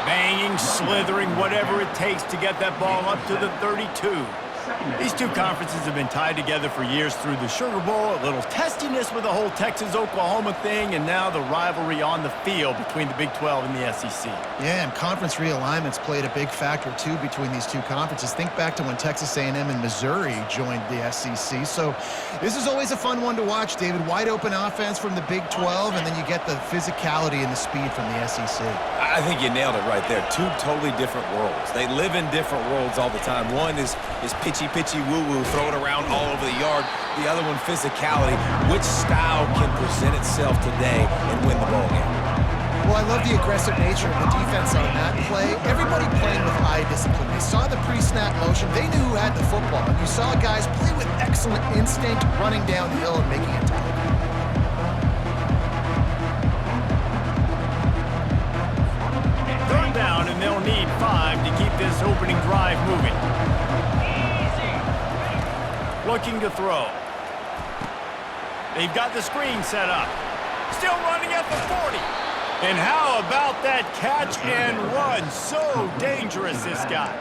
Banging, slithering, whatever it takes to get that ball up to the 32. These two conferences have been tied together for years through the Sugar Bowl, a little testiness with the whole Texas-Oklahoma thing, and now the rivalry on the field between the Big 12 and the SEC. Yeah, and conference realignments played a big factor, too, between these two conferences. Think back to when Texas A&M and Missouri joined the SEC. So this is always a fun one to watch, David. Wide open offense from the Big 12, and then you get the physicality and the speed from the SEC. I think you nailed it right there. Two totally different worlds. They live in different worlds all the time. One is pitchy, woo-woo, throw it around all over the yard. The other one, physicality. Which style can present itself today and win the ball game? Well, I love the aggressive nature of the defense on that play. Everybody playing with eye discipline. They saw the pre-snap motion. They knew who had the football. And you saw guys play with excellent instinct, running downhill and making a tackle. Third down, and they'll need 5 to keep this opening drive moving. Looking to throw. They've got the screen set up. Still running at the 40. And how about that catch and run? So dangerous, this guy.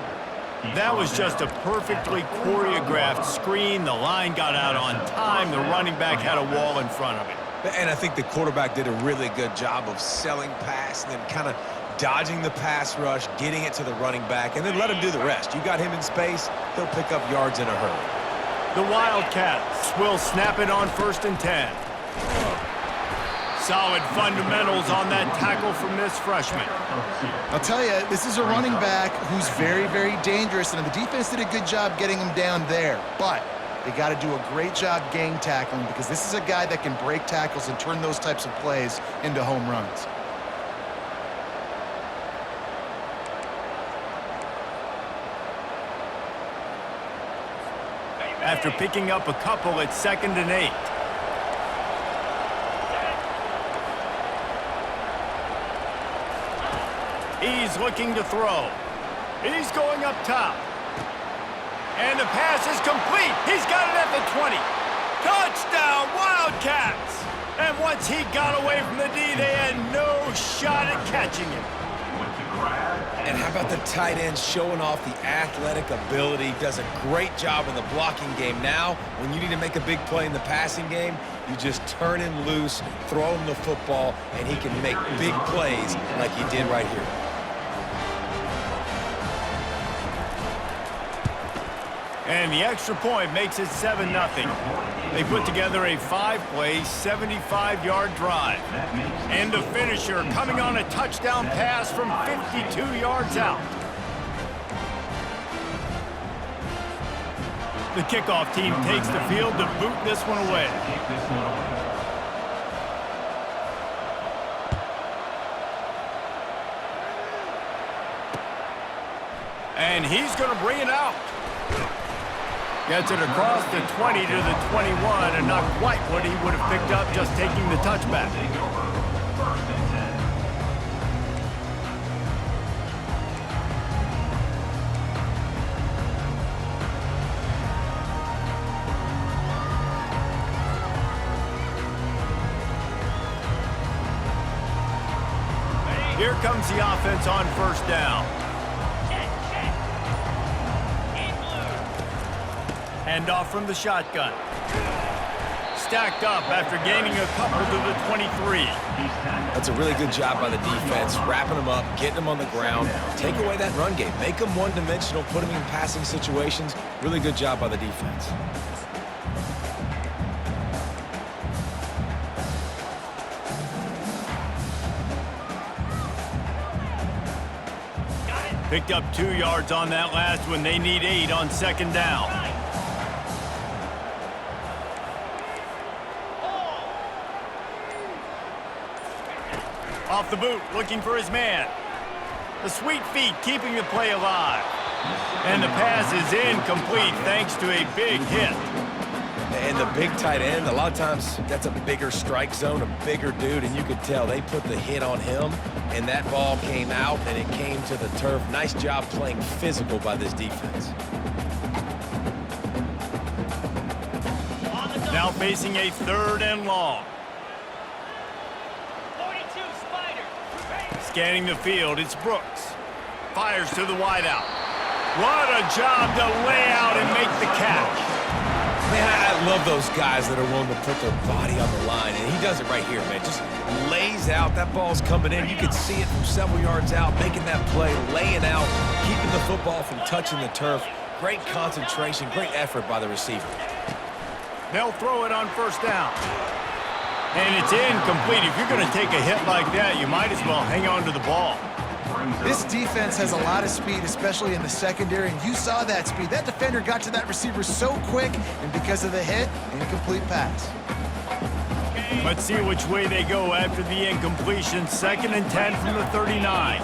That was just a perfectly choreographed screen. The line got out on time. The running back had a wall in front of him. And I think the quarterback did a really good job of selling pass and then kind of dodging the pass rush, getting it to the running back, and then let him do the rest. You got him in space, he'll pick up yards in a hurry. The Wildcats will snap it on 1st and 10. Solid fundamentals on that tackle from this freshman. I'll tell you, this is a running back who's very, very dangerous, and the defense did a good job getting him down there. But they got to do a great job gang tackling because this is a guy that can break tackles and turn those types of plays into home runs. After picking up a couple at 2nd and 8. He's looking to throw. He's going up top. And the pass is complete. He's got it at the 20. Touchdown, Wildcats! And once he got away from the D, they had no shot at catching him. And how about the tight end showing off the athletic ability? Does a great job in the blocking game. Now, when you need to make a big play in the passing game, you just turn him loose, throw him the football, and he can make big plays like he did right here. And the extra point makes it 7-0. They put together a 5-play, 75-yard drive. And the finisher coming on a touchdown pass from 52 yards out. The kickoff team takes the field to boot this one away. And he's going to bring it out. Gets it across the 20 to the 21, and not quite what he would have picked up just taking the touchback. Here comes the offense on 1st down. Hand off from the shotgun. Stacked up after gaining a couple to the 23. That's a really good job by the defense, wrapping them up, getting them on the ground, take away that run game, make them one-dimensional, put them in passing situations. Really good job by the defense. Picked up 2 yards on that last one. They need 8 on 2nd down. Off the boot, looking for his man. The sweet feet keeping the play alive. And the pass is incomplete thanks to a big hit. And the big tight end, a lot of times that's a bigger strike zone, a bigger dude, and you could tell they put the hit on him, and that ball came out, and it came to the turf. Nice job playing physical by this defense. Now facing a 3rd and long. Scanning the field, it's Brooks. Fires to the wideout. What a job to lay out and make the catch. Man, I love those guys that are willing to put their body on the line, and he does it right here, man. Just lays out. That ball's coming in. You can see it from several yards out, making that play, laying out, keeping the football from touching the turf. Great concentration, great effort by the receiver. They'll throw it on first down. And it's incomplete. If you're going to take a hit like that, you might as well hang on to the ball. This defense has a lot of speed, especially in the secondary, and you saw that speed. That defender got to that receiver so quick, and because of the hit, incomplete pass. Let's see which way they go after the incompletion. 2nd and 10 from the 39.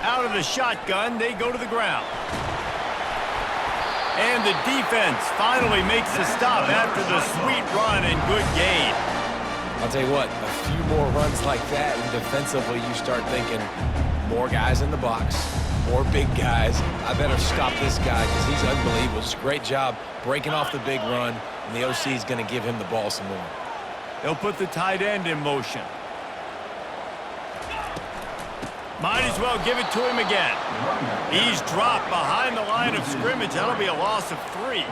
Out of the shotgun, they go to the ground. And the defense finally makes the stop after the sweet run and good gain. I'll tell you what, a few more runs like that, and defensively you start thinking, more guys in the box, more big guys. I better stop this guy because he's unbelievable. Just a great job breaking off the big run, and the OC is going to give him the ball some more. They'll put the tight end in motion. Might as well give it to him again. He's dropped behind the line of scrimmage. That'll be a loss of 3.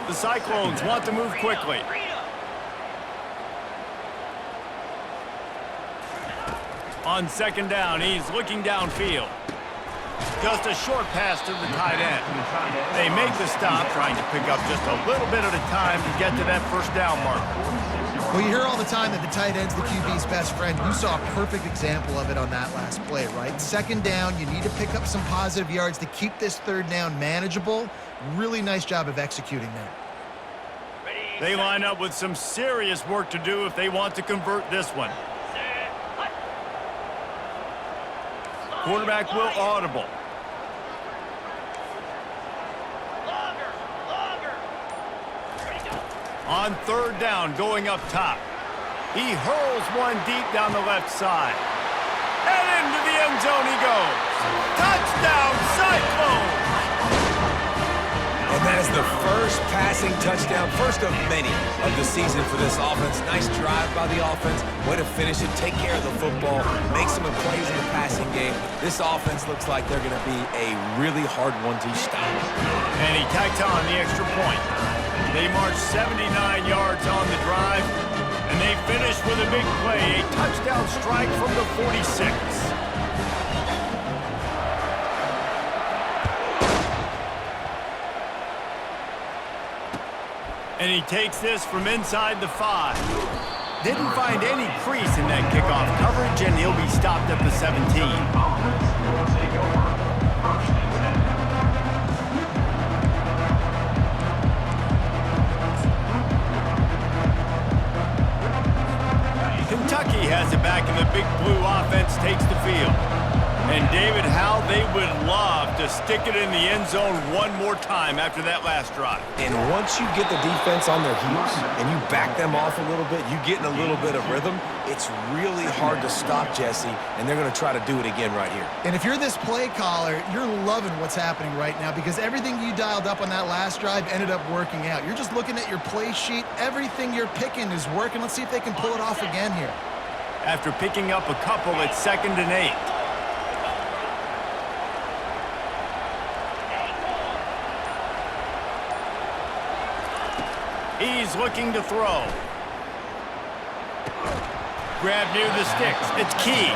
The Cyclones want to move quickly. On 2nd down, he's looking downfield. Just a short pass to the tight end. They make the stop, trying to pick up just a little bit at a time to get to that first down marker. Well, you hear all the time that the tight end's the QB's best friend. You saw a perfect example of it on that last play, right? 2nd down, you need to pick up some positive yards to keep this 3rd down manageable. Really nice job of executing that. They line up with some serious work to do if they want to convert this one. Quarterback will audible. On 3rd down, going up top. He hurls one deep down the left side. And into the end zone he goes. Touchdown, Cyclones! And that is the first passing touchdown, first of many of the season for this offense. Nice drive by the offense. Way to finish it, take care of the football, make some plays in the passing game. This offense looks like they're going to be a really hard one to stop. And he tacks on the extra point. They march 79 yards on the drive, and they finish with a big play, a touchdown strike from the 46. And he takes this from inside the 5. Didn't find any crease in that kickoff coverage, and he'll be stopped at the 17. Kentucky has it back, and the Big Blue offense takes the field. And David, how they would love to stick it in the end zone one more time after that last drive. And once you get the defense on their heels and you back them off a little bit, you get in a little bit of rhythm, it's really hard to stop, Jesse, and they're going to try to do it again right here. And if you're this play caller, you're loving what's happening right now because everything you dialed up on that last drive ended up working out. You're just looking at your play sheet. Everything you're picking is working. Let's see if they can pull it off again here. After picking up a couple, it's 2nd and 8. He's looking to throw. Grab near the sticks. It's Key.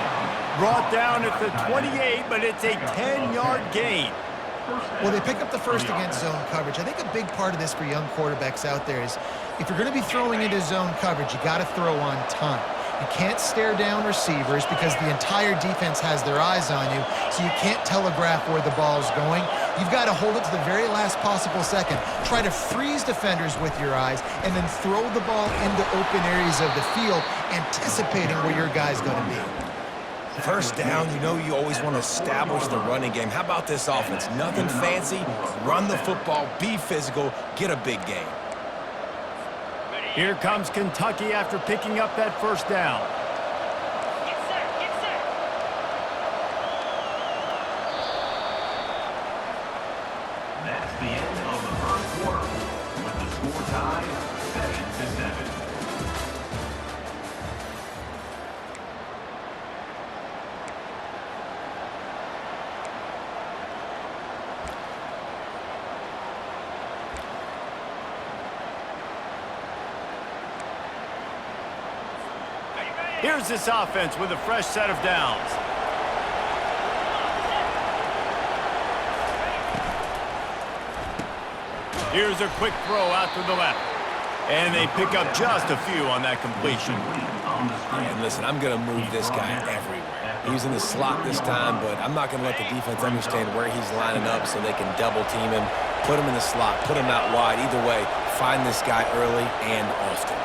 Brought down at the 28, but it's a 10-yard gain. Well, they pick up the first against zone coverage. I think a big part of this for young quarterbacks out there is if you're going to be throwing into zone coverage, you got to throw on time. You can't stare down receivers because the entire defense has their eyes on you, so you can't telegraph where the ball is going. You've got to hold it to the very last possible second. Try to freeze defenders with your eyes and then throw the ball into open areas of the field, anticipating where your guy's going to be. First down, you know you always want to establish the running game. How about this offense? Nothing fancy. Run the football, be physical, get a big gain. Here comes Kentucky after picking up that first down. That's the end of the first quarter, with the score tied 7-7. Here's this offense with a fresh set of downs. Here's a quick throw out to the left. And they pick up just a few on that completion. And listen, I'm going to move this guy everywhere. He's in the slot this time, but I'm not going to let the defense understand where he's lining up so they can double team him, put him in the slot, put him out wide. Either way, find this guy early and often.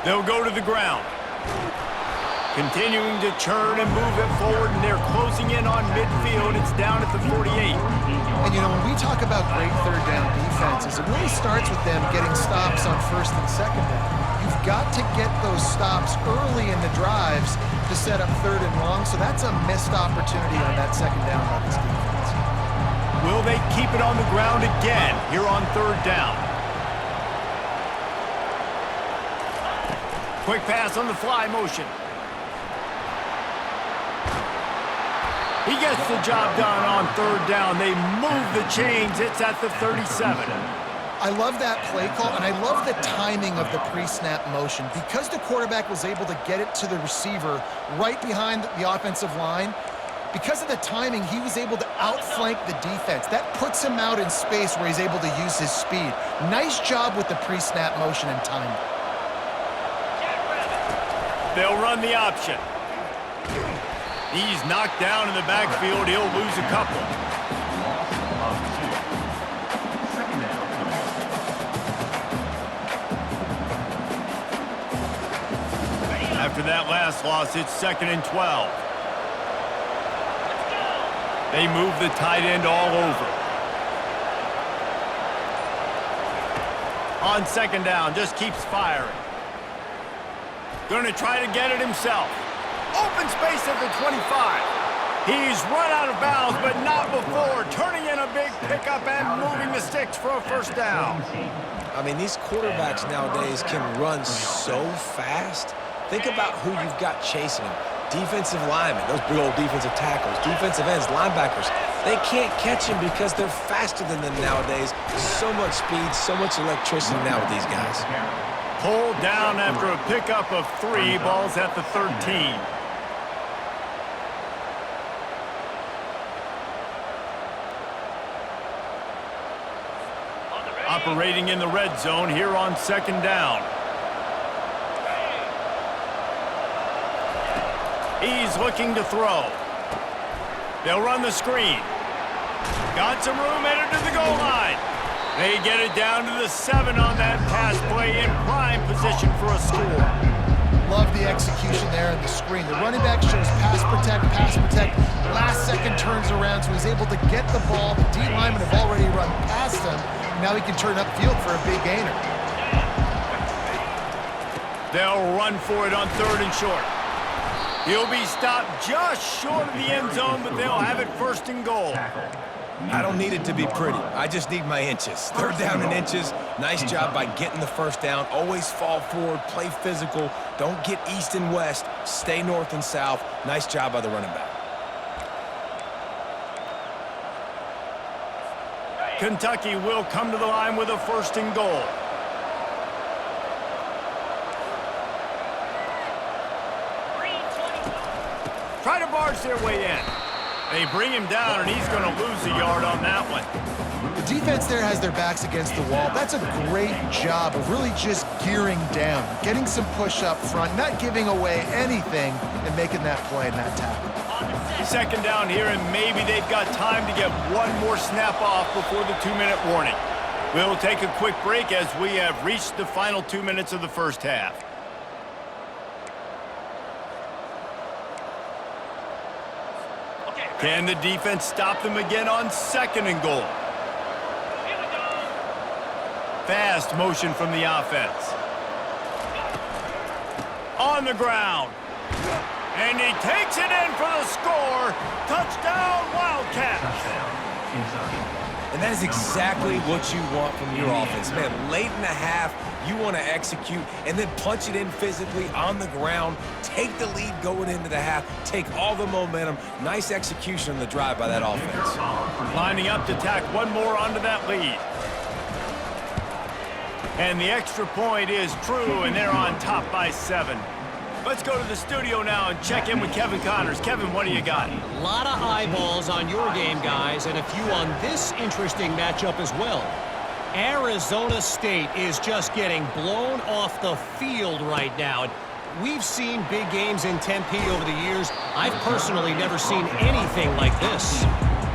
They'll go to the ground. Continuing to churn and move it forward, and they're closing in on midfield. It's down at the 48. And, you know, when we talk about great third down defenses, it really starts with them getting stops on first and second down. You've got to get those stops early in the drives to set up third and long, so that's a missed opportunity on that second down by this defense. Will they keep it on the ground again here on third down? Quick pass on the fly motion. He gets the job done on third down. They move the chains. It's at the 37. I love that play call, and I love the timing of the pre-snap motion. Because the quarterback was able to get it to the receiver right behind the offensive line, because of the timing, he was able to outflank the defense. That puts him out in space where he's able to use his speed. Nice job with the pre-snap motion and timing. They'll run the option. He's knocked down in the backfield. He'll lose a couple. After that last loss, it's 2nd and 12. They move the tight end all over. On 2nd down, just keeps firing. Going to try to get it himself. Open space at the 25. He's run out of bounds, but not before. Turning in a big pickup and moving the sticks for a first down. I mean, these quarterbacks nowadays can run so fast. Think about who you've got chasing them. Defensive linemen, those big old defensive tackles, defensive ends, linebackers. They can't catch him because they're faster than them nowadays. So much speed, so much electricity now with these guys. Pulled down after a pickup of 3. Ball's at the 13. Operating in the red zone here on 2nd down. He's looking to throw. They'll run the screen. Got some room, headed to the goal line. They get it down to the 7 on that pass play, in prime position for a score. Love the execution there in the screen. The running back shows pass protect. Last second turns around, so he's able to get the ball. The D linemen have already run past him. Now he can turn upfield for a big gainer. They'll run for it on 3rd and short. He'll be stopped just short of the end zone, but they'll have it 1st and goal. I don't need it to be pretty. I just need my inches. 3rd down and inches. Nice job by getting the first down. Always fall forward, play physical. Don't get east and west. Stay north and south. Nice job by the running back. Kentucky will come to the line with a 1st and goal. Try to barge their way in. They bring him down, and he's going to lose a yard on that one. The defense there has their backs against the wall. That's a great job of really just gearing down, getting some push up front, not giving away anything, and making that play and that tackle. 2nd down here, and maybe they've got time to get one more snap off before the 2-minute warning. We'll take a quick break as we have reached the final 2 minutes of the first half. Can the defense stop them again on 2nd and goal? Fast motion from the offense. On the ground. And he takes it in for the score. Touchdown, Wildcats. And that is exactly what you want from your offense. Man, late in the half, you want to execute and then punch it in physically on the ground. Take the lead going into the half. Take all the momentum. Nice execution on the drive by that offense. Lining up to tack one more onto that lead. And the extra point is true, and they're on top by 7. Let's go to the studio now and check in with Kevin Connors. Kevin, what do you got? A lot of eyeballs on your game, guys, and a few on this interesting matchup as well. Arizona State is just getting blown off the field right now. We've seen big games in Tempe over the years. I've personally never seen anything like this.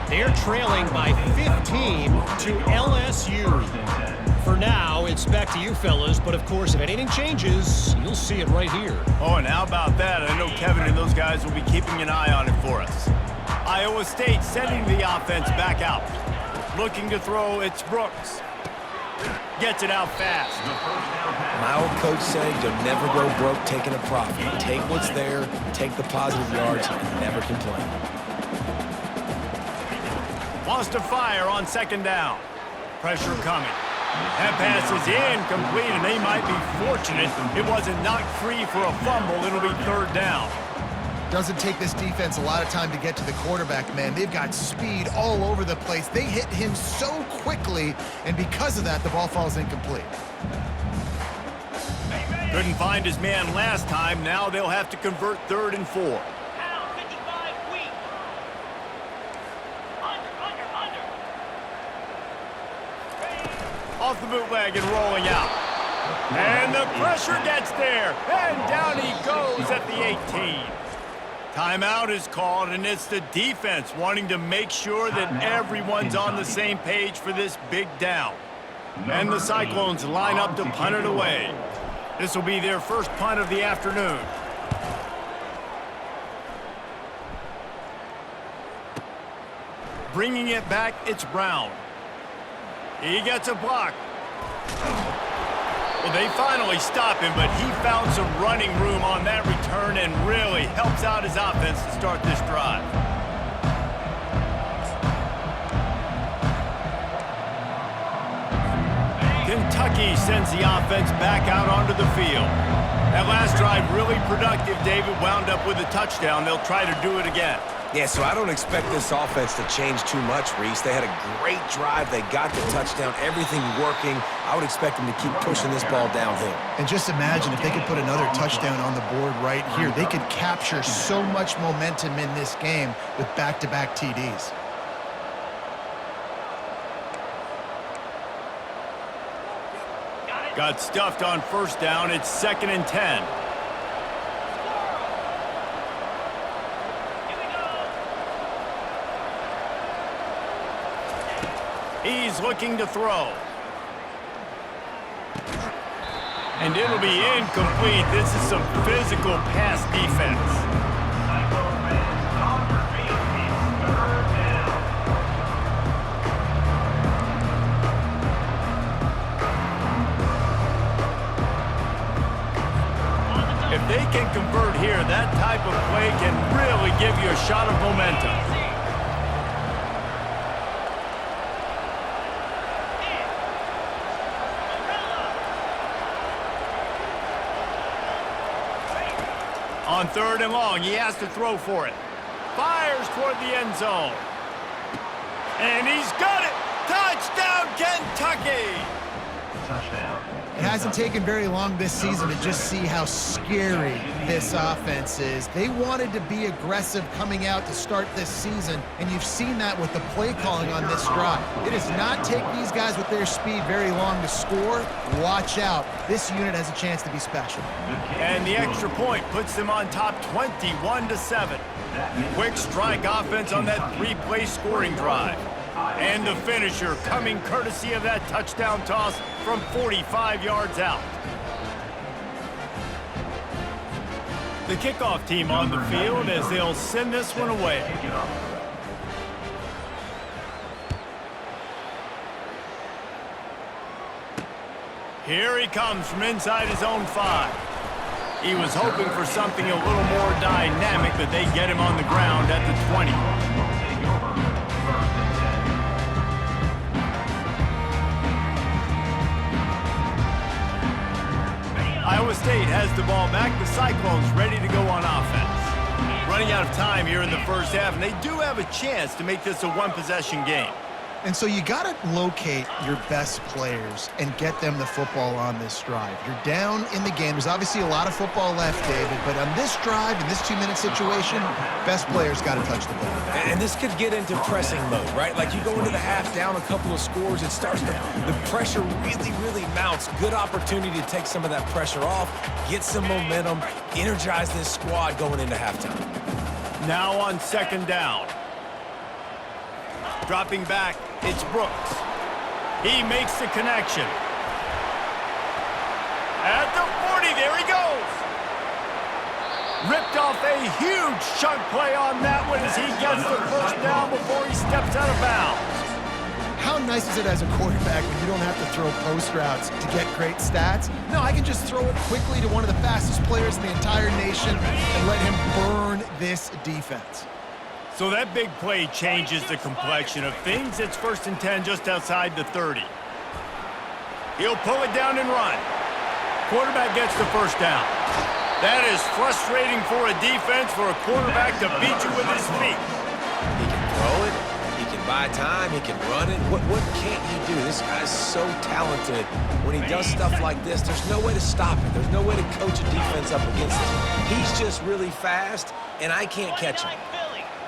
They're trailing by 15 to LSU. For now, it's back to you fellas, but of course, if anything changes, you'll see it right here. Oh, and how about that? I know Kevin and those guys will be keeping an eye on it for us. Iowa State sending the offense back out. Looking to throw, it's Brooks. Gets it out fast. My old coach said you'll never go broke taking a profit. Take what's there, take the positive yards, and never complain. Wants to fire on 2nd down. Pressure coming. That pass is incomplete, and they might be fortunate it wasn't knocked free for a fumble. It'll be 3rd down. Doesn't take this defense a lot of time to get to the quarterback, man. They've got speed all over the place. They hit him so quickly, and because of that, the ball falls incomplete. Couldn't find his man last time. Now they'll have to convert 3rd and 4. Off the bootleg and rolling out. And the pressure gets there. And down he goes at the 18. Timeout is called, and it's the defense wanting to make sure that everyone's on the same page for this big down. And the Cyclones line up to punt it away. This will be their first punt of the afternoon. Bringing it back, it's Brown. He gets a block. Well, they finally stop him, but he found some running room on that return and really helps out his offense to start this drive. Kentucky sends the offense back out onto the field. That last drive really productive. David wound up with a touchdown. They'll try to do it again. Yeah, so I don't expect this offense to change too much, Reese. They had a great drive. They got the touchdown, everything working. I would expect them to keep pushing this ball downhill. And just imagine if they could put another touchdown on the board right here. They could capture so much momentum in this game with back-to-back TDs. Got stuffed on 1st down. It's 2nd and 10. He's looking to throw. And it'll be incomplete. This is some physical pass defense. If they can convert here, that type of play can really give you a shot of momentum. On 3rd and long, he has to throw for it. Fires toward the end zone. And he's got it! Touchdown, Kentucky! Touchdown. It hasn't taken very long this season to just see how scary this offense is. They wanted to be aggressive coming out to start this season, and you've seen that with the play calling on this drive. It does not take these guys with their speed very long to score. Watch out. This unit has a chance to be special. And the extra point puts them on top 21-7. Quick strike offense on that 3-play scoring drive. And the finisher coming courtesy of that touchdown toss from 45 yards out. The kickoff team on the field as they'll send this one away. Here he comes from inside his own 5. He was hoping for something a little more dynamic, but they get him on the ground at the 20. Iowa State has the ball back. The Cyclones ready to go on offense. Running out of time here in the first half, and they do have a chance to make this a one-possession game. And so you got to locate your best players and get them the football on this drive. You're down in the game. There's obviously a lot of football left, David, but on this drive, in this 2-minute situation, best players got to touch the ball. And this could get into pressing mode, right? Like you go into the half down a couple of scores, it starts to, the pressure really mounts. Good opportunity to take some of that pressure off, get some momentum, energize this squad going into halftime. Now on second down. Dropping back, it's Brooks. He makes the connection. At the 40, there he goes. Ripped off a huge chunk play on that one as he gets the first down before he steps out of bounds. How nice is it as a quarterback when you don't have to throw post routes to get great stats? No, I can just throw it quickly to one of the fastest players in the entire nation and let him burn this defense. So that big play changes the complexion of things. It's 1st and 10 just outside the 30. He'll pull it down and run. Quarterback gets the first down. That is frustrating for a defense, for a quarterback to beat you with his feet. He can throw it. He can buy time. He can run it. What can't he do? This guy's so talented. When he does stuff like this, there's no way to stop it. There's no way to coach a defense up against it. He's just really fast, and I can't catch him.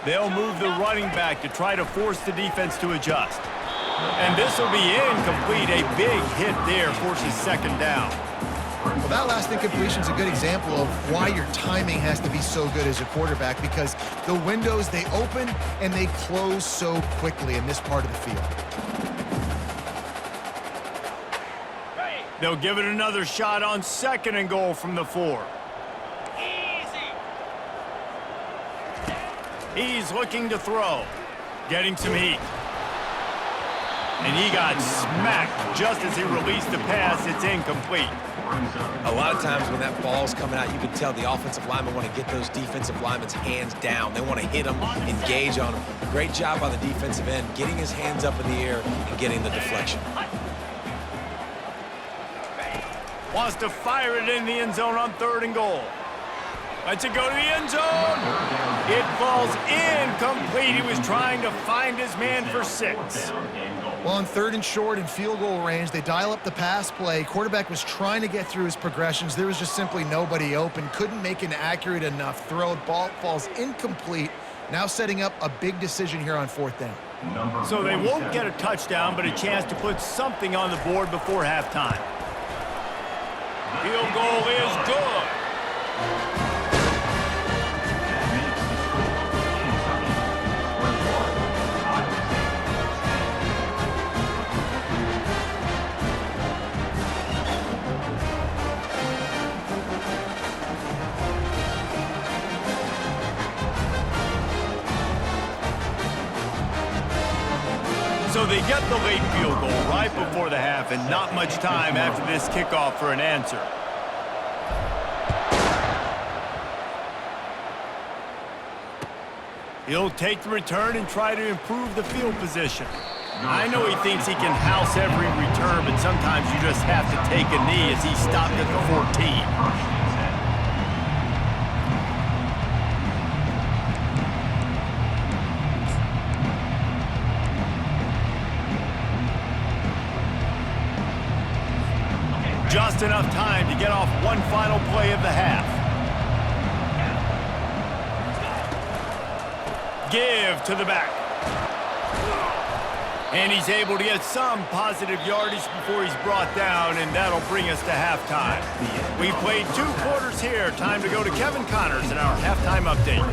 They'll move the running back to try to force the defense to adjust. And this will be incomplete. A big hit there forces second down. Well, that last incompletion is a good example of why your timing has to be so good as a quarterback, because the windows, they open and they close so quickly in this part of the field. They'll give it another shot on 2nd and goal from the 4. He's looking to throw, getting some heat. And he got smacked just as he released the pass. It's incomplete. A lot of times when that ball's coming out, you can tell the offensive linemen want to get those defensive linemen's hands down. They want to hit them, engage on them. Great job by the defensive end, getting his hands up in the air and getting the deflection. Wants to fire it in the end zone on 3rd and goal. Lets it go to the end zone. It falls incomplete. He was trying to find his man for 6. Well, on 3rd and short in field goal range, they dial up the pass play. Quarterback was trying to get through his progressions. There was just simply nobody open. Couldn't make an accurate enough throw. Ball falls incomplete. Now setting up a big decision here on 4th down. So they won't get a touchdown, but a chance to put something on the board before halftime. Field goal is good. So they get the late field goal right before the half, and not much time after this kickoff for an answer. He'll take the return and try to improve the field position. I know he thinks he can house every return, but sometimes you just have to take a knee as he stopped at the 14. Just enough time to get off one final play of the half. Give to the back. And he's able to get some positive yardage before he's brought down, and that'll bring us to halftime. We played 2 quarters here. Time to go to Kevin Connors in our halftime update.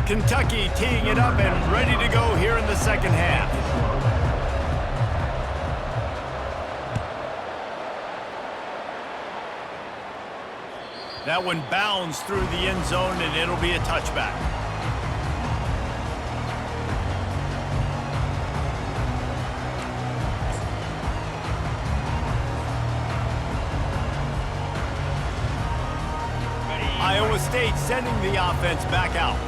Kentucky teeing it up and ready to go here in the second half. That one bounds through the end zone, and it'll be a touchback. Iowa State sending the offense back out.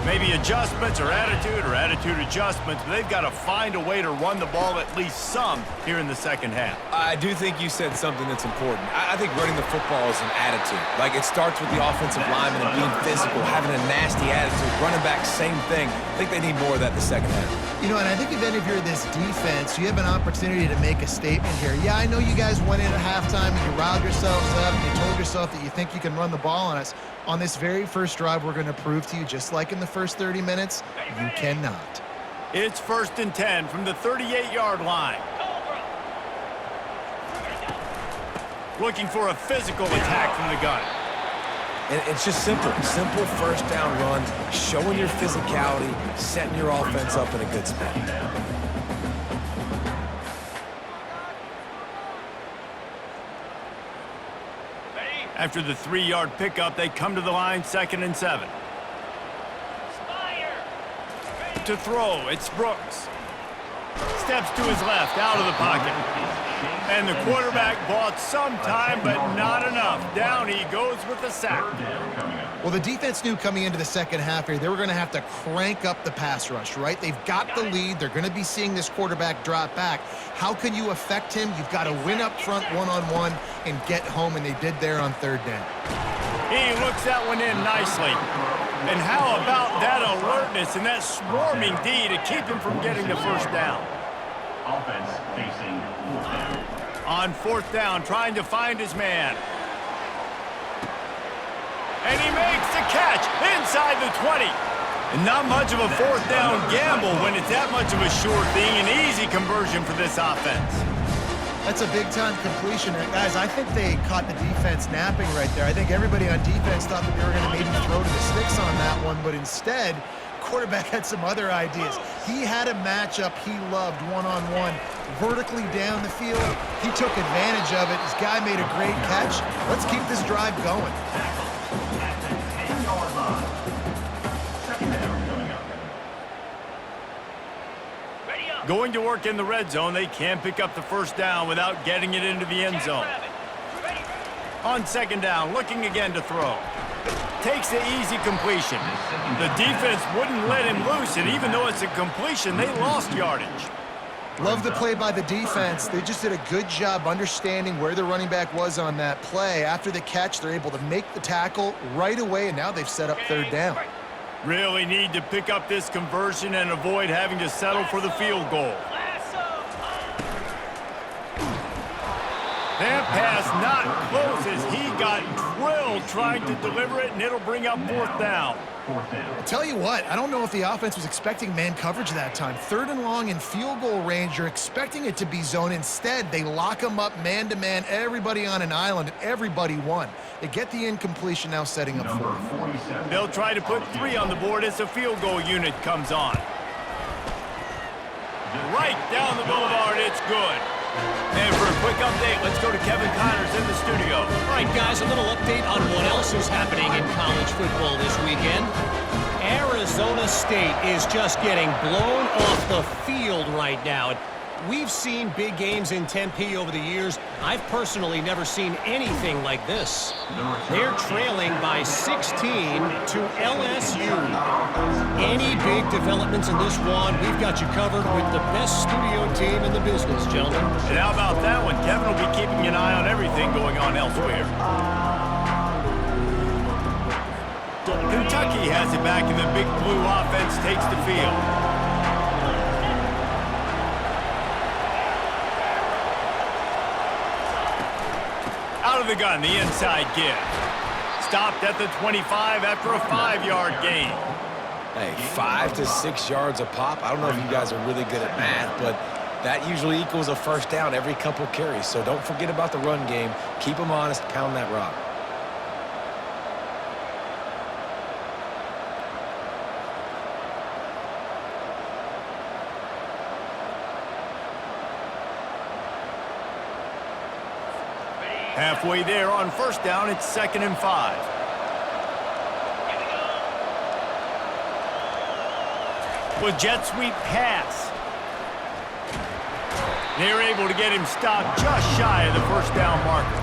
Maybe adjustments or attitude adjustments, but they've got to find a way to run the ball at least some here in the second half. I do think you said something that's important. I think running the football is an attitude. Like, it starts with the offensive lineman and being physical, having a nasty attitude. Running back, same thing. I think they need more of that in the second half. You know, and I think if you're this defense, you have an opportunity to make a statement here. Yeah, I know you guys went in at halftime and you riled yourselves up and you told yourself that you think you can run the ball on us. On this very first drive, we're going to prove to you, just like in the first 30 minutes, you cannot. It's 1st and 10 from the 38-yard line. Looking for a physical attack from the gun. And it's just simple first down run, showing your physicality, setting your offense up in a good spot. After the 3-yard pickup, they come to the line, 2nd and 7. To throw, it's Brooks. Steps to his left, out of the pocket. And the quarterback bought some time, but not enough. Down he goes with the sack. Well, the defense knew coming into the second half here, they were going to have to crank up the pass rush, right? They've got the lead. They're going to be seeing this quarterback drop back. How can you affect him? You've got to win up front one-on-one and get home, and they did there on 3rd down. He looks that one in nicely. And how about that alertness and that swarming D to keep him from getting the first down? Offense facing 4th down. On 4th down, trying to find his man. And he makes the catch inside the 20. And not much of a 4th down gamble when it's that much of a sure thing, an easy conversion for this offense. That's a big-time completion. And guys, I think they caught the defense napping right there. I think everybody on defense thought that they were going to maybe throw to the sticks on that one, but instead, quarterback had some other ideas. He had a matchup he loved one-on-one, vertically down the field. He took advantage of it. His guy made a great catch. Let's keep this drive going. At the 10-yard line. 2nd down coming up. Going to work in the red zone, they can't pick up the first down without getting it into the end zone. On 2nd down, looking again to throw. Takes the easy completion. The defense wouldn't let him loose, and even though it's a completion, they lost yardage. Love the play by the defense. They just did a good job understanding where the running back was on that play. After the catch, they're able to make the tackle right away, and now they've set up 3rd down. Really need to pick up this conversion and avoid having to settle for the field goal. That pass not close as he got drilled trying to deliver it, and it'll bring up 4th down. 4th down. I'll tell you what, I don't know if the offense was expecting man coverage that time. 3rd and long in field goal range, you're expecting it to be zone. Instead, they lock them up man-to-man, everybody on an island, and everybody won. They get the incompletion, now setting up 4th. 47. They'll try to put 3 on the board as the field goal unit comes on. Right down the boulevard, it's good. And for a quick update, let's go to Kevin Connors in the studio. All right, guys, a little update on what else is happening in college football this weekend. Arizona State is just getting blown off the field right now. We've seen big games in Tempe over the years. I've personally never seen anything like this. They're trailing by 16 to LSU. Any big developments in this one, we've got you covered with the best studio team in the business, gentlemen. And how about that one? Kevin will be keeping an eye on everything going on elsewhere. Kentucky has it back, and the Big Blue offense takes the field. Out of the gun, the inside give. Stopped at the 25 after a 5-yard gain. Hey, 5 to 6 yards a pop. I don't know if you guys are really good at math, but that usually equals a first down every couple carries. So don't forget about the run game. Keep them honest, pound that rock. Halfway there on first down, it's 2nd and 5. With jet sweep pass. They're able to get him stopped just shy of the first down marker.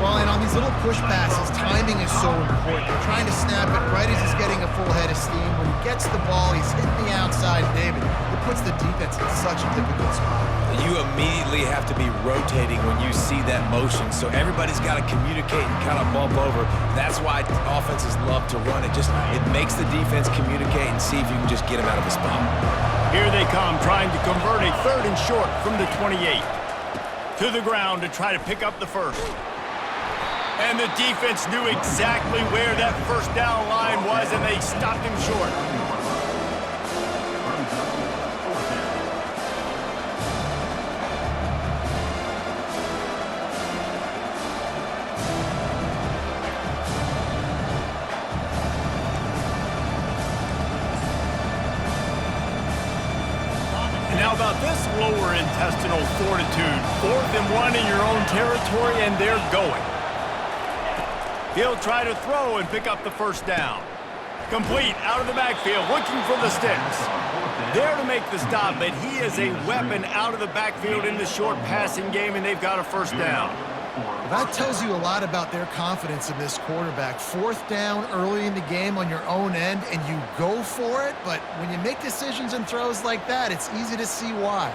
Well, and on these little push passes, timing is so important. They're trying to snap it right as he's getting a full head of steam. When you gets the ball, he's hitting the outside, David. It puts the defense in such a difficult spot. You immediately have to be rotating when you see that motion, so everybody's got to communicate and kind of bump over. That's why offenses love to run it. It makes the defense communicate and see if you can just get them out of the spot. Here they come, trying to convert a 3rd and short from the 28. To the ground to try to pick up the first. And the defense knew exactly where that first down line was, and they stopped him short. How about this lower intestinal fortitude? 4th and 1 in your own territory, and they're going. He'll try to throw and pick up the first down. Complete out of the backfield, looking for the sticks. There to make the stop, but he is a weapon out of the backfield in the short passing game, and they've got a first down. That tells you a lot about their confidence in this quarterback. 4th down early in the game on your own end, and you go for it, but when you make decisions and throws like that, it's easy to see why.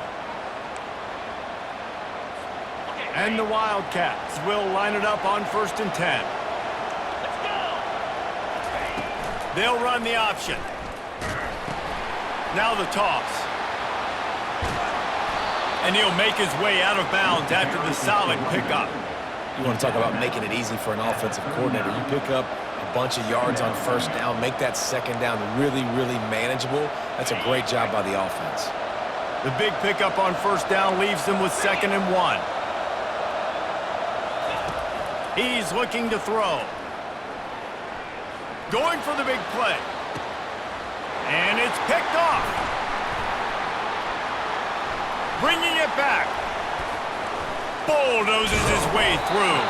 And the Wildcats will line it up on 1st and 10. They'll run the option. Now the toss. And he'll make his way out of bounds after the solid pickup. You want to talk about making it easy for an offensive coordinator. You pick up a bunch of yards on 1st down, make that 2nd down really, really manageable. That's a great job by the offense. The big pickup on 1st down leaves them with 2nd and 1. He's looking to throw. Going for the big play. And it's picked off. Bringing it back. Bulldozes his way through.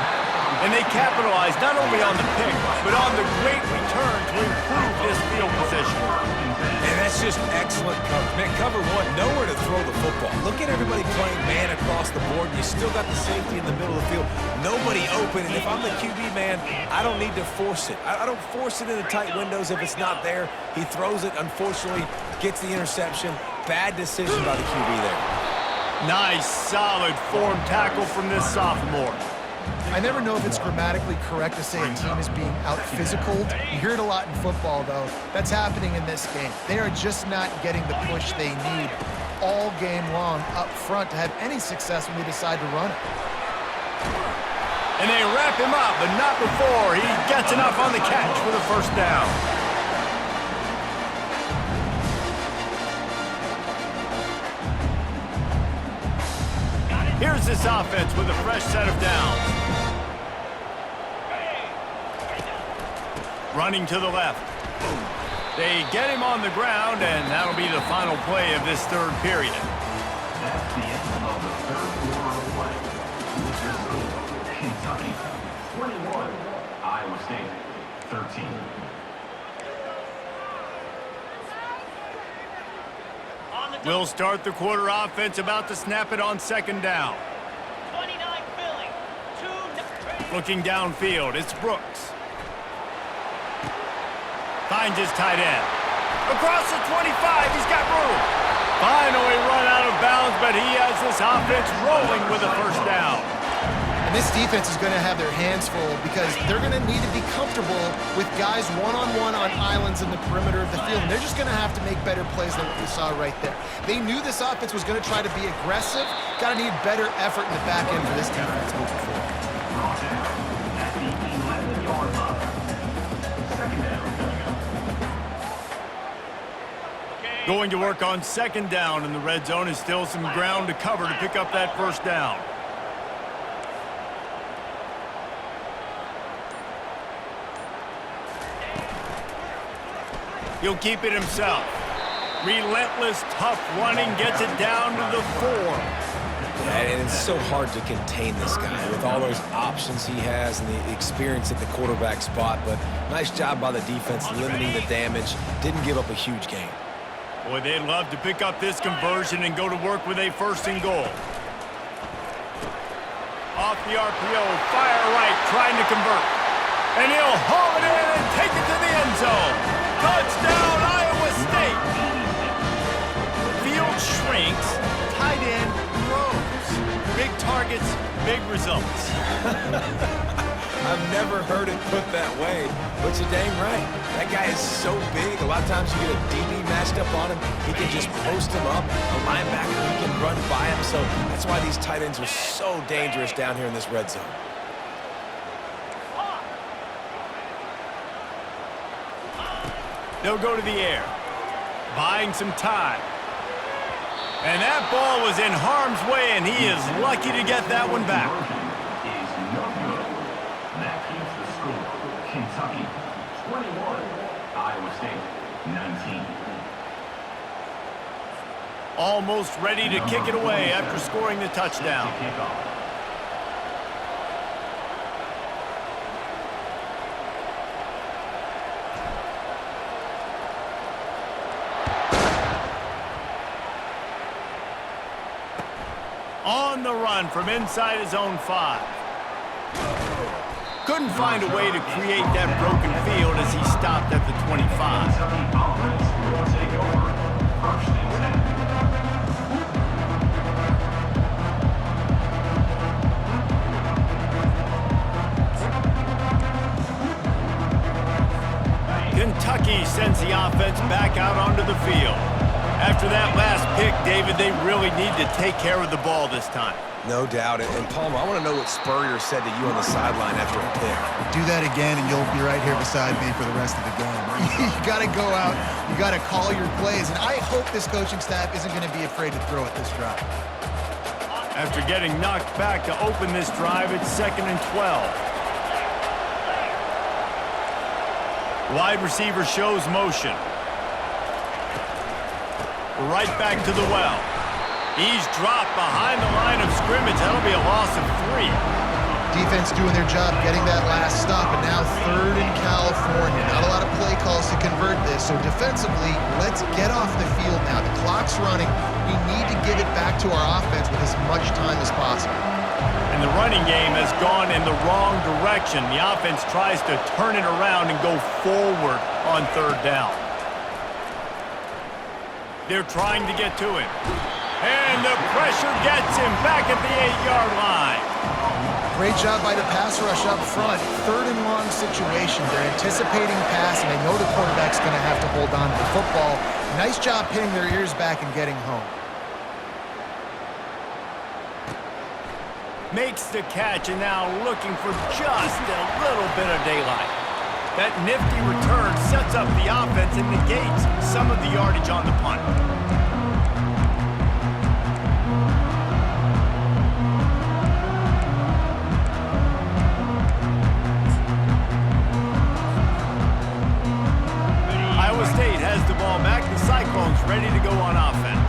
And they capitalize not only on the pick, but on the great return to improve this field position. And that's just excellent coverage. Man, cover 1, nowhere to throw the football. Look at everybody playing man across the board. You still got the safety in the middle of the field. Nobody open, and if I'm the QB man, I don't need to force it. I don't force it into tight windows if it's not there. He throws it, unfortunately, gets the interception. Bad decision by the QB there. Nice, solid form tackle from this sophomore. I never know if it's grammatically correct to say a team is being out-physicaled. You hear it a lot in football, though. That's happening in this game. They are just not getting the push they need all game long up front to have any success when they decide to run it. And they wrap him up, but not before he gets enough on the catch for the first down. Here's this offense with a fresh set of downs. Running to the left. They get him on the ground, and that'll be the final play of this 3rd period. That's the end of the 3rd quarter of play. Kentucky 21, Iowa State 13. We'll start the quarter offense, about to snap it on 2nd down. 29 Philly. 2. Looking downfield, it's Brooks. Finds his tight end. Across the 25, he's got room. Finally run out of bounds, but he has this offense rolling with a first down. And this defense is going to have their hands full because they're going to need to be comfortable with guys one-on-one on islands in the perimeter of the field. And they're just going to have to make better plays than what we saw right there. They knew this offense was going to try to be aggressive. Got to need better effort in the back end for this defense moving forward. Brought down at the 11-yard line. 2nd down. Going to work on 2nd down, and the red zone is still some ground to cover to pick up that first down. He'll keep it himself. Relentless, tough running, gets it down to the 4. And it's so hard to contain this guy with all those options he has and the experience at the quarterback spot. But nice job by the defense limiting the damage. Didn't give up a huge gain. Boy, they'd love to pick up this conversion and go to work with a 1st and goal. Off the RPO, fire right, trying to convert. And he'll haul it in and take it to the end zone. Touchdown, Iowa targets, big results. I've never heard it put that way, but you're dang right. That guy is so big. A lot of times you get a DB matched up on him. He can just post him up. A linebacker, he can run by him. So that's why these tight ends are so dangerous down here in this red zone. They'll go to the air, buying some time. And that ball was in harm's way, and he is lucky to get that one back. Is no good. That keeps the score. Kentucky 21, Iowa State 19. Almost ready to kick it away after scoring the touchdown. Kickoff. On the run from inside his own 5. Couldn't find a way to create that broken field as he stopped at the 25. Kentucky offense will take over. First and 10. Kentucky sends the offense back out onto the field. After that last pick, David, they really need to take care of the ball this time. No doubt. And Palmer, I want to know what Spurrier said to you on the sideline after a pick. Do that again, and you'll be right here beside me for the rest of the game. You got to go out. You got to call your plays. And I hope this coaching staff isn't going to be afraid to throw at this drive. After getting knocked back to open this drive, it's 2nd and 12. Wide receiver shows motion. Right back to the well. He's dropped behind the line of scrimmage. That'll be a loss of 3. Defense doing their job, getting that last stop, and now 3rd in California. Not a lot of play calls to convert this, so defensively, let's get off the field now. The clock's running. We need to give it back to our offense with as much time as possible. And the running game has gone in the wrong direction. The offense tries to turn it around and go forward on 3rd down. They're trying to get to him. And the pressure gets him back at the 8-yard line. Great job by the pass rush up front. 3rd and long situation. They're anticipating pass, and they know the quarterback's going to have to hold on to the football. Nice job pinning their ears back and getting home. Makes the catch, and now looking for just a little bit of daylight. That nifty return sets up the offense and negates some of the yardage on the punt. Iowa State has the ball back. The Cyclones ready to go on offense.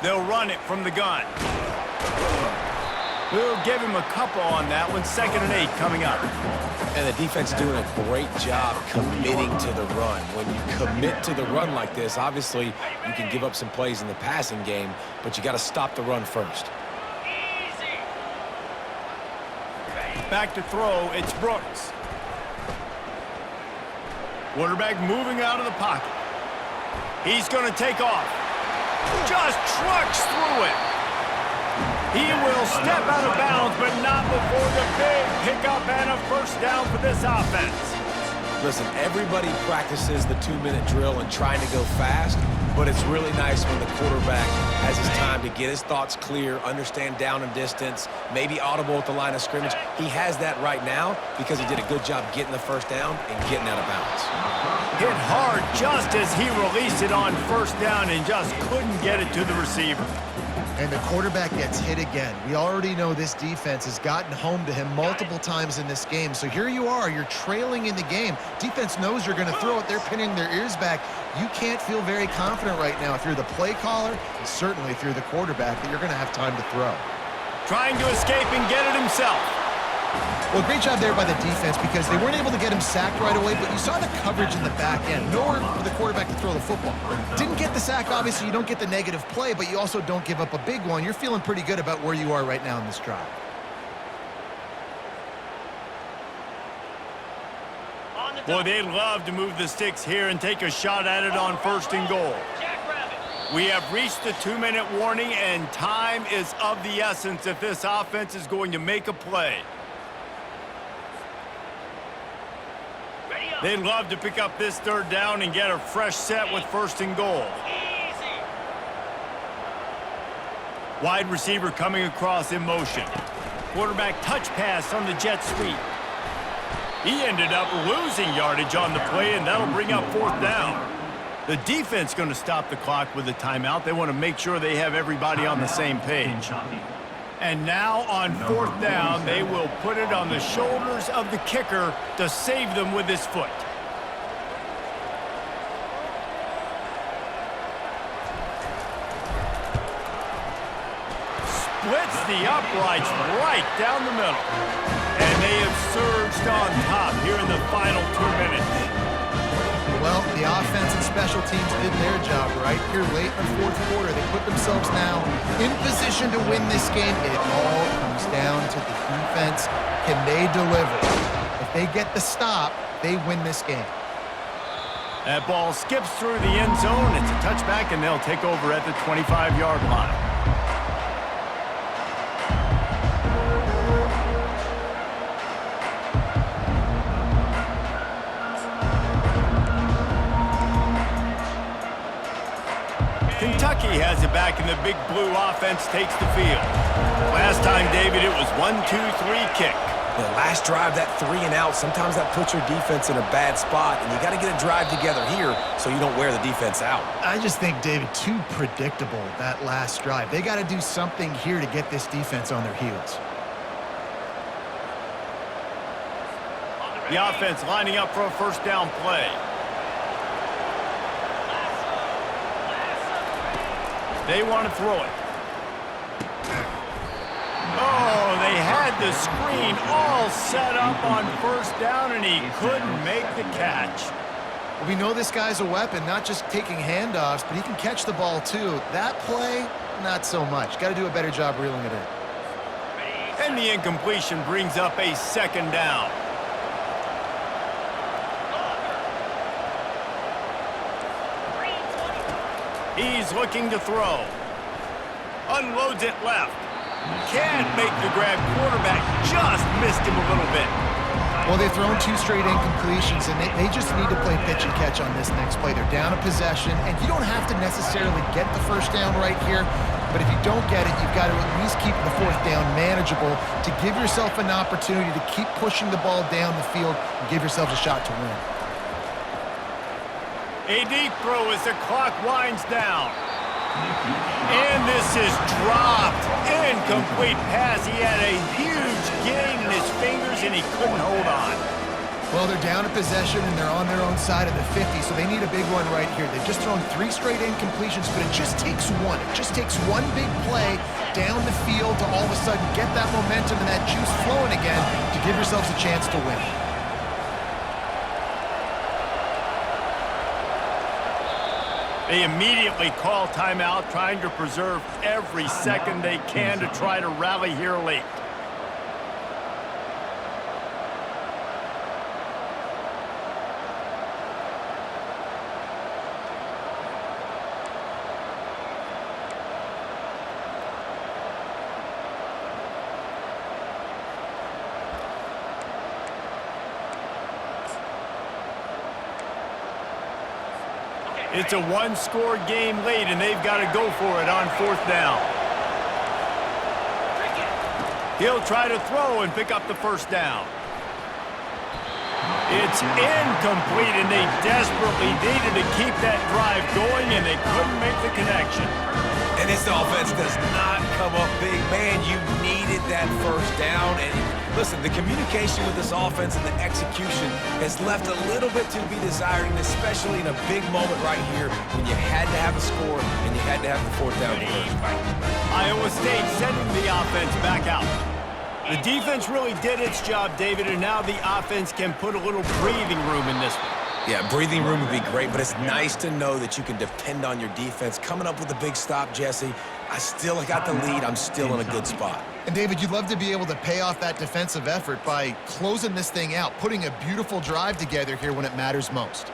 They'll run it from the gun. We'll give him a couple on that one. 2nd and 8 coming up. And the defense doing a great job committing to the run. When you commit to the run like this, obviously you can give up some plays in the passing game, but you got to stop the run first. Easy. Back to throw, it's Brooks. Quarterback moving out of the pocket. He's going to take off. Just trucks through it. He will step out of bounds, but not before the big pickup and a first down for this offense. Listen, everybody practices the 2-minute drill and trying to go fast, but it's really nice when the quarterback has his time to get his thoughts clear, understand down and distance, maybe audible at the line of scrimmage. He has that right now because he did a good job getting the first down and getting out of bounds. Hit hard just as he released it on first down and just couldn't get it to the receiver. And the quarterback gets hit again. We already know this defense has gotten home to him multiple times in this game. So here you are, you're trailing in the game. Defense knows you're going to throw it. They're pinning their ears back. You can't feel very confident right now if you're the play caller, and certainly if you're the quarterback, that you're going to have time to throw. Trying to escape and get it himself. Well, great job there by the defense because they weren't able to get him sacked right away, but you saw the coverage in the back end. Nowhere for the quarterback to throw the football. Didn't get the sack, obviously. You don't get the negative play, but you also don't give up a big one. You're feeling pretty good about where you are right now in this drive. Boy, they'd love to move the sticks here and take a shot at it on 1st and goal. Jackrabbit. We have reached the 2-minute warning, and time is of the essence if this offense is going to make a play. Ready up. They'd love to pick up this third down and get a fresh set with 1st and goal. Easy. Wide receiver coming across in motion. Quarterback touch pass on the jet sweep. He ended up losing yardage on the play, and that'll bring up 4th down. The defense going to stop the clock with a timeout. They want to make sure they have everybody on the same page. And now on 4th down, they will put it on the shoulders of the kicker to save them with his foot. Splits the uprights right down the middle. And they have surged on top here in the final 2 minutes. Well, the offense and special teams did their job right here late in the 4th quarter. They put themselves now in position to win this game. It all comes down to the defense. Can they deliver? If they get the stop, they win this game. That ball skips through the end zone. It's a touchback, and they'll take over at the 25-yard line. Kentucky has it back, and the big blue offense takes the field. Last time, David, it was 1-2-3 kick. The last drive, that 3 and out, sometimes that puts your defense in a bad spot, and you got to get a drive together here so you don't wear the defense out. I just think, David, too predictable, that last drive. They got to do something here to get this defense on their heels. The offense lining up for a 1st down play. They want to throw it. Oh, they had the screen all set up on 1st down, and he couldn't make the catch. Well, we know this guy's a weapon, not just taking handoffs, but he can catch the ball too. That play, not so much. Got to do a better job reeling it in. And the incompletion brings up a 2nd down. He's looking to throw. Unloads it left. Can't make the grab. Quarterback just missed him a little bit. Well, they've thrown 2 straight incompletions, and they just need to play pitch and catch on this next play. They're down a possession, and you don't have to necessarily get the 1st down right here, but if you don't get it, you've got to at least keep the 4th down manageable to give yourself an opportunity to keep pushing the ball down the field and give yourselves a shot to win. A deep throw as the clock winds down. And this is dropped. Incomplete pass. He had a huge gain in his fingers, and he couldn't hold on. Well, they're down a possession, and they're on their own side of the 50, so they need a big one right here. They've just thrown 3 straight incompletions, but it just takes one. It just takes one big play down the field to all of a sudden get that momentum and that juice flowing again to give yourselves a chance to win. They immediately call timeout, trying to preserve every second they can to try to rally here late. It's a 1-score game late, and they've got to go for it on 4th down. He'll try to throw and pick up the 1st down. It's incomplete, and they desperately needed to keep that drive going, and they couldn't make the connection. And this offense does not come up big. Man, you needed that 1st down. And listen, the communication with this offense and the execution has left a little bit to be desired, and especially in a big moment right here when you had to have a score and you had to have the 4th down conversion. Iowa State sending the offense back out. The defense really did its job, David, and now the offense can put a little breathing room in this one. Yeah, breathing room would be great, but it's nice to know that you can depend on your defense. Coming up with a big stop, Jesse, I still got the lead. I'm still in a good spot. And, David, you'd love to be able to pay off that defensive effort by closing this thing out, putting a beautiful drive together here when it matters most.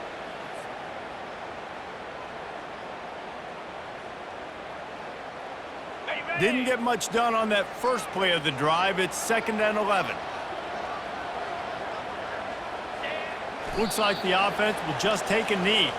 Didn't get much done on that first play of the drive. It's 2nd and 11. Looks like the offense will just take a knee.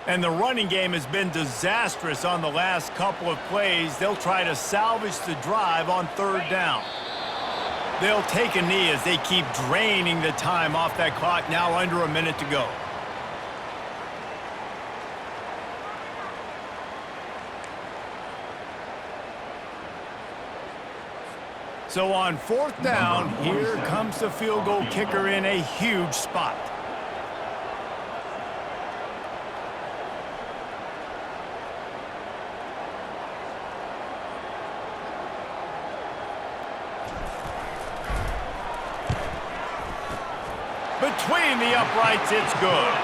And the running game has been disastrous on the last couple of plays. They'll try to salvage the drive on 3rd down. They'll take a knee as they keep draining the time off that clock, now under a minute to go. So on 4th down, here comes the field goal kicker in a huge spot. Between the uprights, it's good.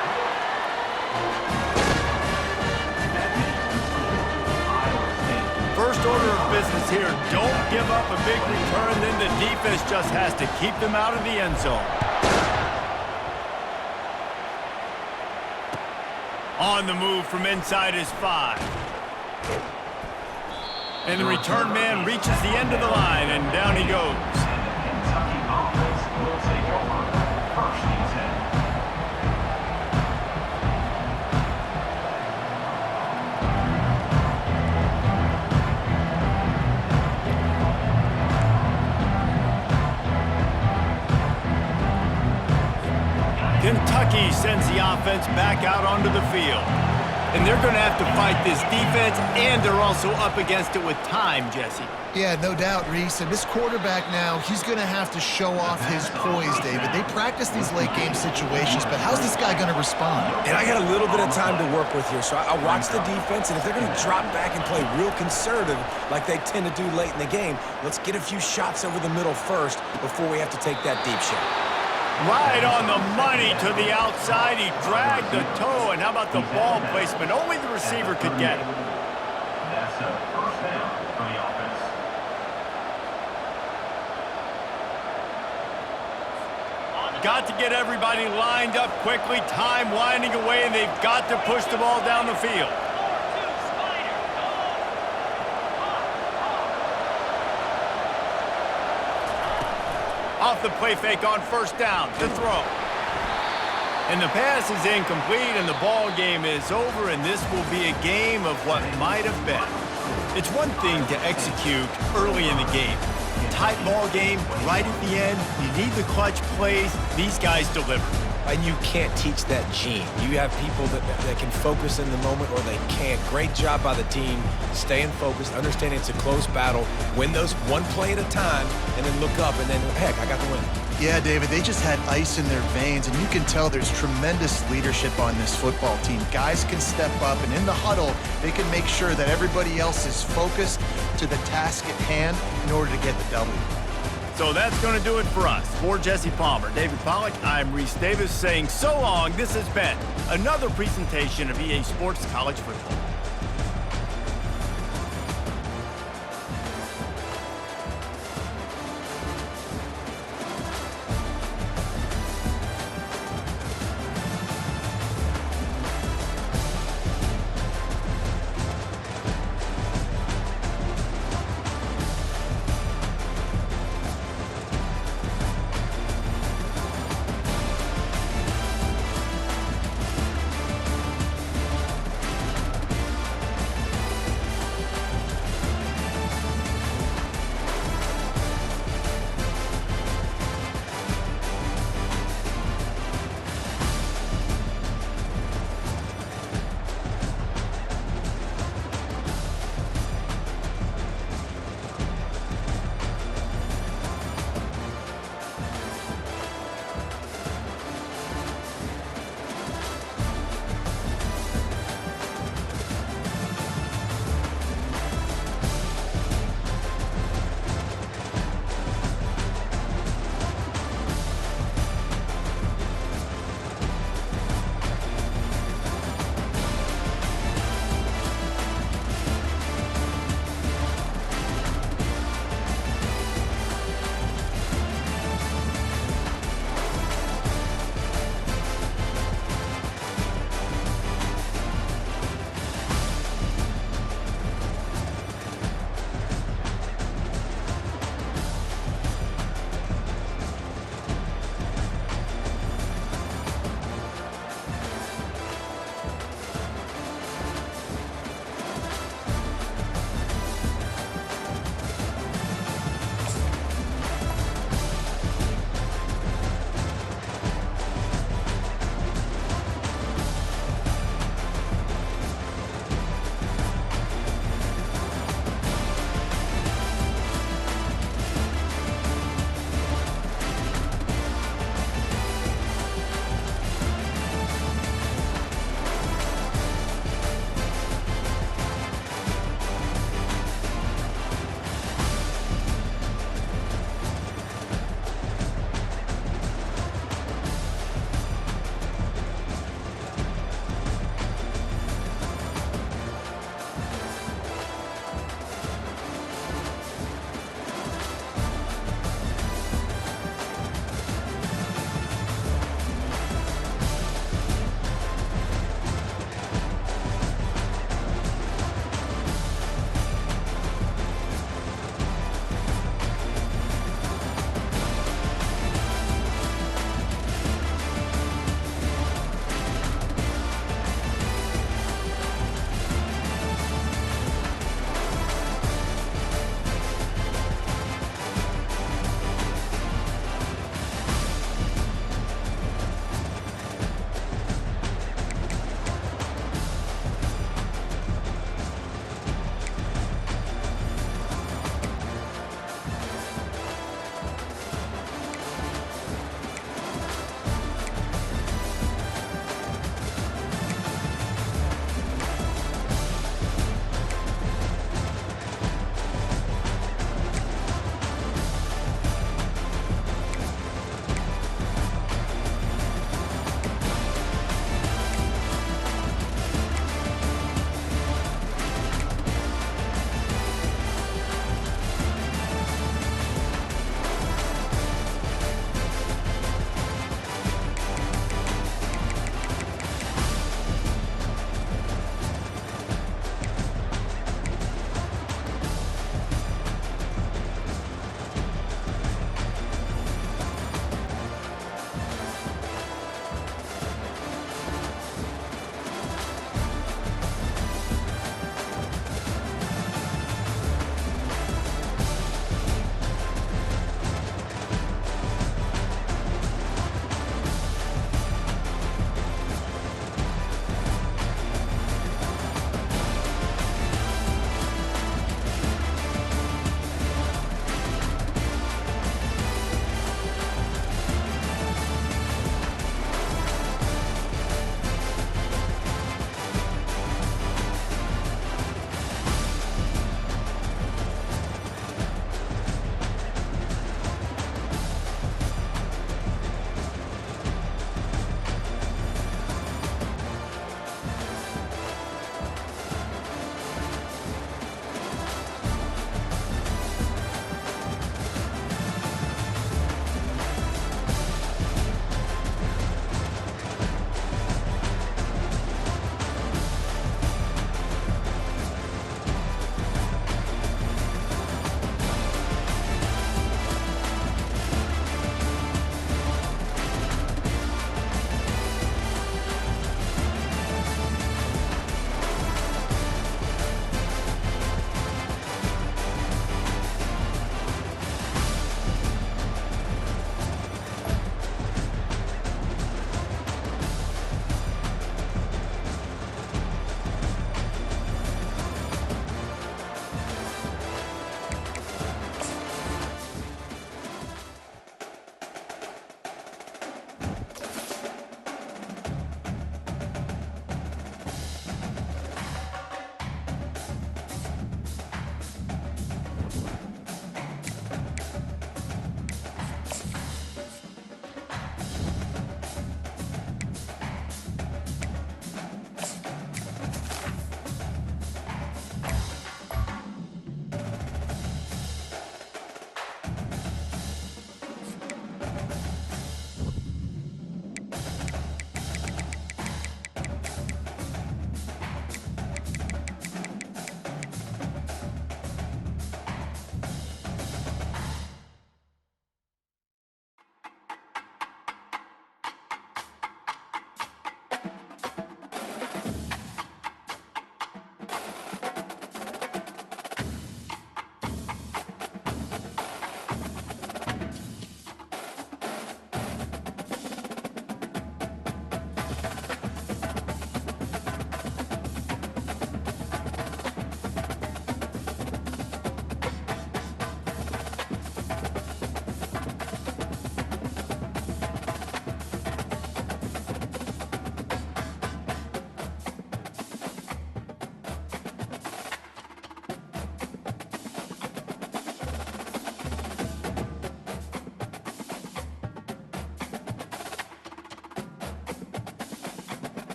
First order of business here, don't give up a big return, then the defense just has to keep them out of the end zone. On the move from inside his 5. And the return man reaches the end of the line, and down he goes. Kentucky offense will take over. 1st and 10. Kentucky sends the offense back out onto the field. And they're going to have to fight this defense, and they're also up against it with time, Jesse. Yeah, no doubt, Reese. And this quarterback now, he's going to have to show off his poise, David. They practice these late-game situations, but how's this guy going to respond? And I got a little bit of time to work with here, so I watch the defense, and if they're going to drop back and play real conservative like they tend to do late in the game, let's get a few shots over the middle first before we have to take that deep shot. Right on the money to the outside. He dragged the toe, and how about the ball placement? Only the receiver could get it. That's a 1st down for the offense. Got to get everybody lined up quickly. Time winding away, and they've got to push the ball down the field. Off the play fake on 1st down to throw. And the pass is incomplete, and the ball game is over, and this will be a game of what might have been. It's one thing to execute early in the game. Tight ball game, right at the end. You need the clutch plays. These guys deliver. And you can't teach that gene. You have people that can focus in the moment or they can't. Great job by the team, staying focused, understanding it's a close battle, win those one play at a time, and then look up, and then, heck, I got the win. Yeah, David, they just had ice in their veins, and you can tell there's tremendous leadership on this football team. Guys can step up, and in the huddle, they can make sure that everybody else is focused to the task at hand in order to get the W. So that's going to do it for us. For Jesse Palmer, David Pollack, I'm Reese Davis saying so long. This has been another presentation of EA Sports College Football.